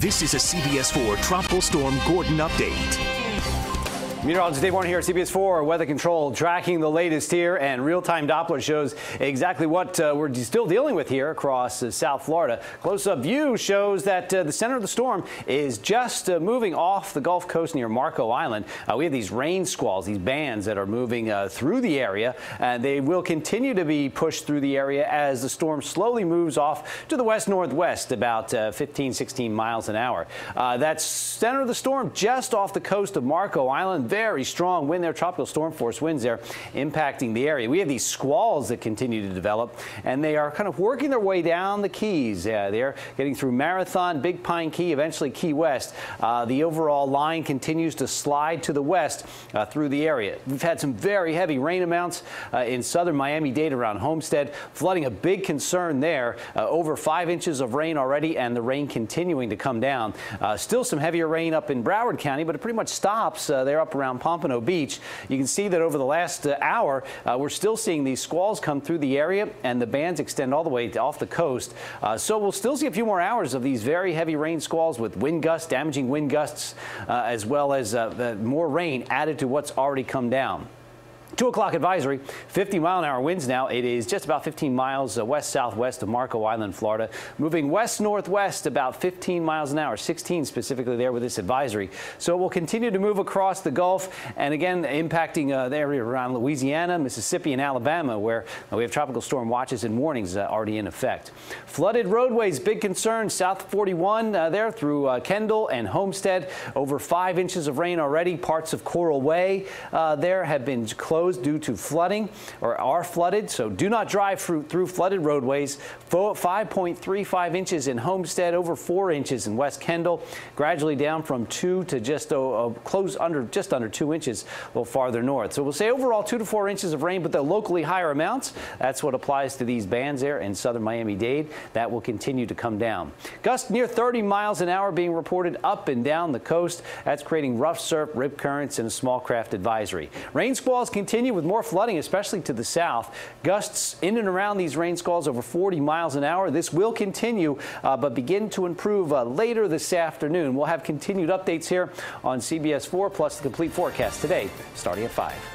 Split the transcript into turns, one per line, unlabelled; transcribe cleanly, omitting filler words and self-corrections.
This is a CBS 4 Tropical Storm Gordon update.
Meteorologist Dave Warren here at CBS 4 Weather Control, tracking the latest here, and real-time Doppler shows exactly what we're still dealing with here across South Florida. Close-up view shows that the center of the storm is just moving off the Gulf Coast near Marco Island. We have these rain squalls, these bands that are moving through the area, and they will continue to be pushed through the area as the storm slowly moves off to the west-northwest, about 15, 16 miles an hour. That's center of the storm just off the coast of Marco Island. Very strong wind there, tropical storm force winds there impacting the area. We have these squalls that continue to develop, and they are kind of working their way down the Keys. They're getting through Marathon, Big Pine Key, eventually Key West. The overall line continues to slide to the west through the area. We've had some very heavy rain amounts in southern Miami-Dade around Homestead. Flooding a big concern there. Over 5 inches of rain already, and the rain continuing to come down. Still some heavier rain up in Broward County, but it pretty much stops there up around Pompano Beach. You can see that over the last hour, we're still seeing these squalls come through the area, and the bands extend all the way off the coast. So we'll still see a few more hours of these very heavy rain squalls with wind gusts, damaging wind gusts, as well as more rain added to what's already come down. 2 o'clock advisory, 50-mile-an-hour winds now. It is just about 15 miles west-southwest of Marco Island, Florida. Moving west-northwest about 15 miles an hour, 16 specifically there with this advisory. So it will continue to move across the Gulf and again impacting the area around Louisiana, Mississippi, and Alabama, where we have tropical storm watches and warnings already in effect. Flooded roadways, big concern. South 41 there through Kendall and Homestead. Over 5 inches of rain already. Parts of Coral Way there have been closed due to flooding or are flooded, so do not drive through flooded roadways. 5.35 inches in Homestead, over 4 inches in West Kendall, gradually down from 2 to just under 2 inches a little farther north. So we'll say overall 2 to 4 inches of rain, but the locally higher amounts, that's what applies to these bands there in southern Miami-Dade. That will continue to come down. Gusts near 30 miles an hour being reported up and down the coast. That's creating rough surf, rip currents, and a small craft advisory. Rain squalls continue with more flooding, especially to the south. Gusts in and around these rain squalls over 40 miles an hour. This will continue, but begin to improve later this afternoon. We'll have continued updates here on CBS 4 plus the complete forecast today, starting at 5.